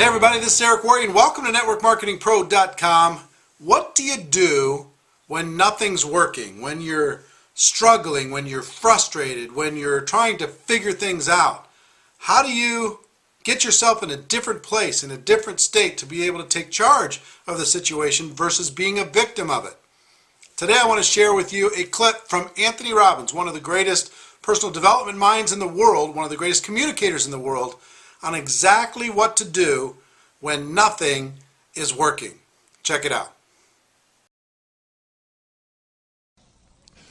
Hey everybody, this is Eric Worre and welcome to NetworkMarketingPro.com. What do you do when nothing's working, when you're struggling, when you're frustrated, when you're trying to figure things out? How do you get yourself in a different place, in a different state to be able to take charge of the situation versus being a victim of it? Today I want to share with you a clip from Anthony Robbins, one of the greatest personal development minds in the world, one of the greatest communicators in the world, on exactly what to do when nothing is working. Check it out.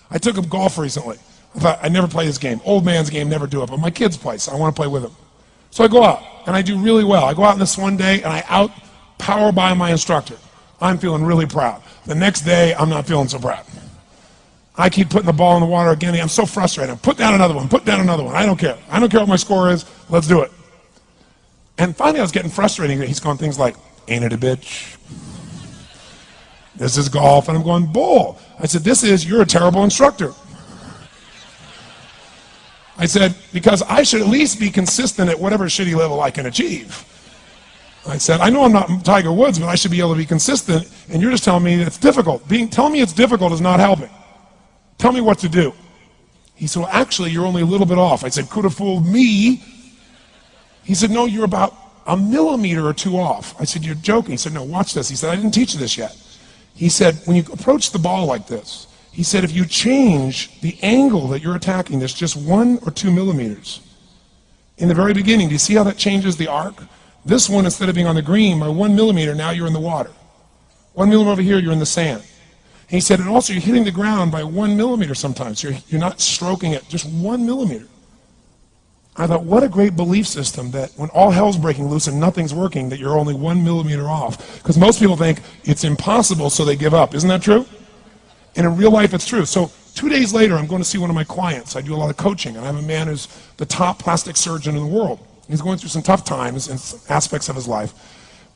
I took up golf recently. I thought I'd never play this game. Old man's game, never do it. But my kids play, so I want to play with them. So I go out, and I do really well. I go out on this one day, and I out-power by my instructor. I'm feeling really proud. The next day, I'm not feeling so proud. I keep putting the ball in the water again. I'm so frustrated. Put down another one. Put down another one. I don't care. I don't care what my score is. Let's do it. And finally, I was getting frustrated. He's going things like, ain't it a bitch? This is golf. And I'm going, bull. I said, you're a terrible instructor. I said, because I should at least be consistent at whatever shitty level I can achieve. I said, I know I'm not Tiger Woods, but I should be able to be consistent, and you're just telling me it's difficult. Telling me it's difficult is not helping. Tell me what to do. He said, well, actually, you're only a little bit off. I said, could have fooled me. He said, no, you're about a millimeter or two off. I said, you're joking. He said, no, watch this. He said, I didn't teach you this yet. He said, when you approach the ball like this, he said, if you change the angle that you're attacking this just 1 or 2 millimeters, in the very beginning, do you see how that changes the arc? This one, instead of being on the green by 1 millimeter, now you're in the water. 1 millimeter over here, you're in the sand. And he said, and also you're hitting the ground by 1 millimeter sometimes. You're not stroking it, just 1 millimeter. I thought, what a great belief system that when all hell's breaking loose and nothing's working, that you're only 1 millimeter off. Because most people think it's impossible, so they give up. Isn't that true? And in real life, it's true. So 2 days later, I'm going to see one of my clients. I do a lot of coaching, and I have a man who's the top plastic surgeon in the world. He's going through some tough times in aspects of his life.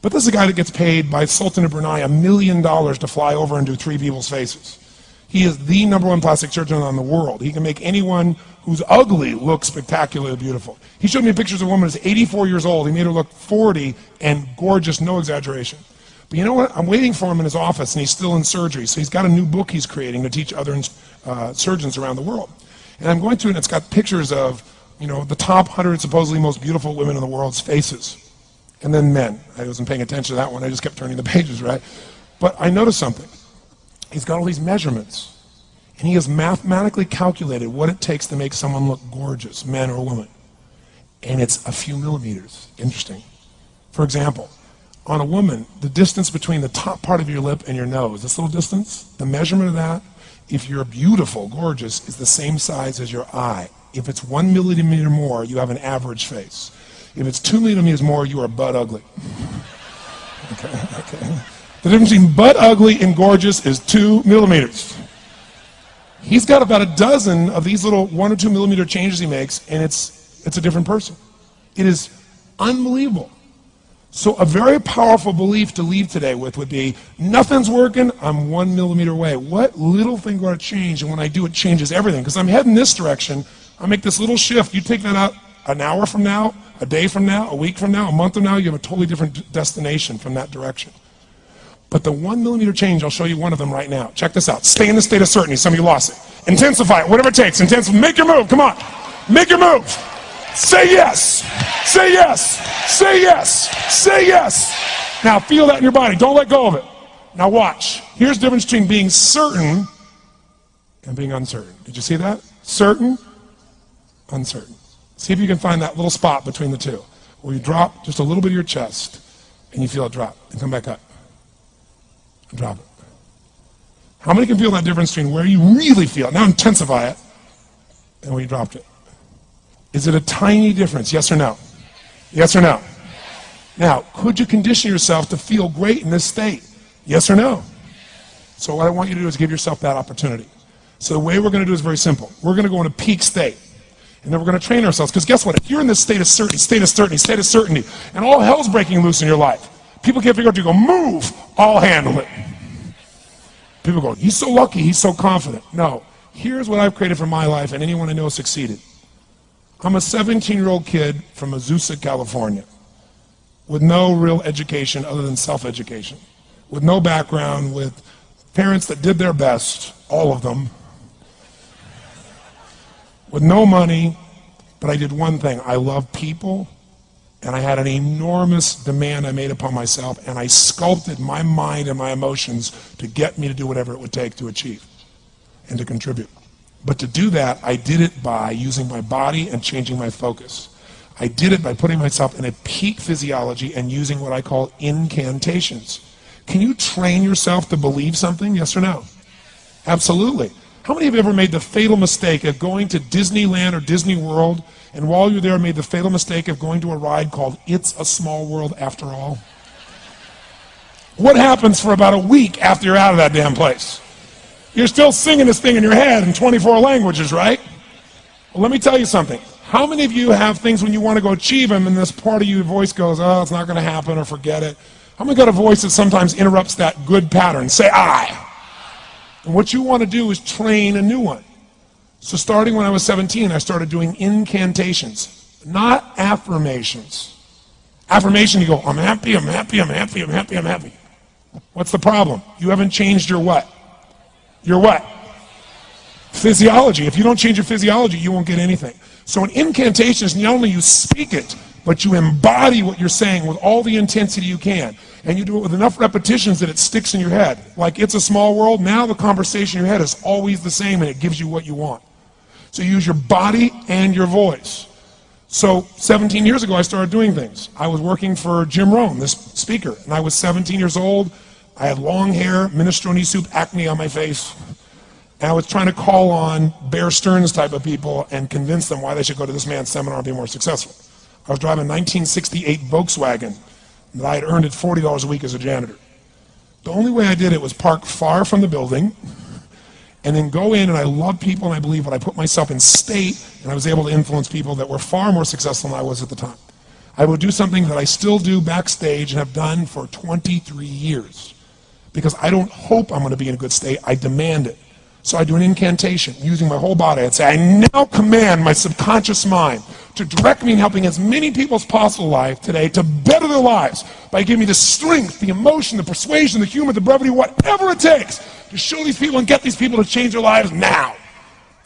But this is a guy that gets paid by Sultan of Brunei $1 million to fly over and do 3 people's faces. He is the #1 plastic surgeon in the world. He can make anyone who's ugly look spectacularly beautiful. He showed me pictures of a woman who's 84 years old. He made her look 40 and gorgeous, no exaggeration. But you know what? I'm waiting for him in his office, and he's still in surgery. So he's got a new book he's creating to teach other surgeons around the world. And I'm going through it, and it's got pictures of, the top 100 supposedly most beautiful women in the world's faces. And then men. I wasn't paying attention to that one. I just kept turning the pages, right? But I noticed something. He's got all these measurements, and he has mathematically calculated what it takes to make someone look gorgeous, man or woman. And it's a few millimeters. Interesting. For example, on a woman, the distance between the top part of your lip and your nose, this little distance, the measurement of that, if you're beautiful, gorgeous, is the same size as your eye. If it's 1 millimeter more, you have an average face. If it's 2 millimeters more, you are butt ugly. Okay. The difference between butt ugly and gorgeous is 2 millimeters. He's got about a dozen of these little 1 or 2 millimeter changes he makes, and it's a different person. It is unbelievable. So a very powerful belief to leave today with would be, nothing's working, I'm 1 millimeter away. What little thing going to change? And when I do, it changes everything. Because I'm heading this direction, I make this little shift. You take that out an hour from now, a day from now, a week from now, a month from now, you have a totally different destination from that direction. But the 1 millimeter change, I'll show you one of them right now. Check this out. Stay in the state of certainty. Some of you lost it. Intensify it, whatever it takes. Intensify. Make your move. Come on. Make your move. Say yes. Say yes. Say yes. Say yes. Now feel that in your body. Don't let go of it. Now watch. Here's the difference between being certain and being uncertain. Did you see that? Certain, uncertain. See if you can find that little spot between the two, where you drop just a little bit of your chest, and you feel it drop, and come back up. And drop it. How many can feel that difference between where you really feel it, now intensify it, and where you dropped it? Is it a tiny difference, yes or no? Yes or no? Now, could you condition yourself to feel great in this state? Yes or no? So what I want you to do is give yourself that opportunity. So the way we're going to do is very simple. We're going to go in a peak state. And then we're going to train ourselves. Because guess what? If you're in this state of certainty, and all hell's breaking loose in your life, people can't figure out, you go, move, I'll handle it. People go, he's so lucky, he's so confident. No. Here's what I've created for my life, and anyone I know has succeeded. I'm a 17-year-old kid from Azusa, California. with no real education other than self-education, with no background, with parents that did their best, all of them, with no money, but I did one thing. I love people, and I had an enormous demand I made upon myself, and I sculpted my mind and my emotions to get me to do whatever it would take to achieve and to contribute. But to do that, I did it by using my body and changing my focus. I did it by putting myself in a peak physiology and using what I call incantations. Can you train yourself to believe something, yes or no? Absolutely. How many of you ever made the fatal mistake of going to Disneyland or Disney World, and while you're there made the fatal mistake of going to a ride called It's a Small World After All? What happens for about a week after you're out of that damn place? You're still singing this thing in your head in 24 languages, right? Well, let me tell you something. How many of you have things when you want to go achieve them and this part of your voice goes, oh, it's not going to happen, or forget it? How many got a voice that sometimes interrupts that good pattern? Say I. And what you want to do is train a new one. So starting when I was 17, I started doing incantations, not affirmations. Affirmation, you go, I'm happy, I'm happy, I'm happy, I'm happy, I'm happy. What's the problem? You haven't changed your what? Your what? Physiology. If you don't change your physiology, you won't get anything. So an incantation is not only you speak it, but you embody what you're saying with all the intensity you can. And you do it with enough repetitions that it sticks in your head. Like It's a Small World, now the conversation in your head is always the same and it gives you what you want. So you use your body and your voice. So 17 years ago I started doing things. I was working for Jim Rohn, this speaker, and I was 17 years old. I had long hair, minestrone soup, acne on my face. And I was trying to call on Bear Stearns type of people and convince them why they should go to this man's seminar and be more successful. I was driving a 1968 Volkswagen that I had earned at $40 a week as a janitor. The only way I did it was park far from the building and then go in, and I love people and I believe, but I put myself in state and I was able to influence people that were far more successful than I was at the time. I would do something that I still do backstage and have done for 23 years because I don't hope I'm going to be in a good state, I demand it. So I do an incantation using my whole body. I'd say, I now command my subconscious mind to direct me in helping as many people as possible alive today to better their lives by giving me the strength, the emotion, the persuasion, the humor, the brevity, whatever it takes to show these people and get these people to change their lives now.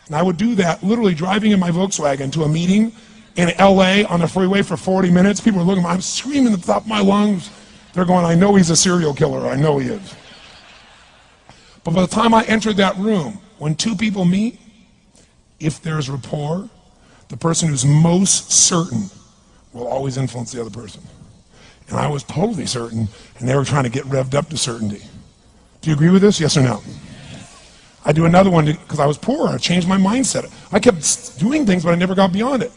And I would do that literally driving in my Volkswagen to a meeting in LA on the freeway for 40 minutes. People are looking at me, I'm screaming at the top of my lungs. They're going, I know he's a serial killer, I know he is. But by the time I entered that room, when two people meet, if there's rapport, the person who's most certain will always influence the other person. And I was totally certain, and they were trying to get revved up to certainty. Do you agree with this, yes or no? I do another one because I was poor. I changed my mindset. I kept doing things, but I never got beyond it.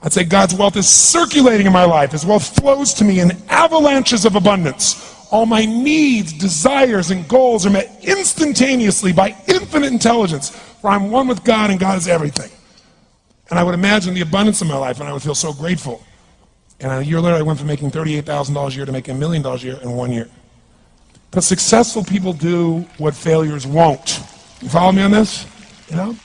I'd say God's wealth is circulating in my life. His wealth flows to me in avalanches of abundance. All my needs, desires, and goals are met instantaneously by infinite intelligence, for I'm one with God and God is everything. And I would imagine the abundance of my life, and I would feel so grateful. And a year later, I went from making $38,000 a year to making $1 million a year in 1 year. But successful people do what failures won't. You follow me on this? You know?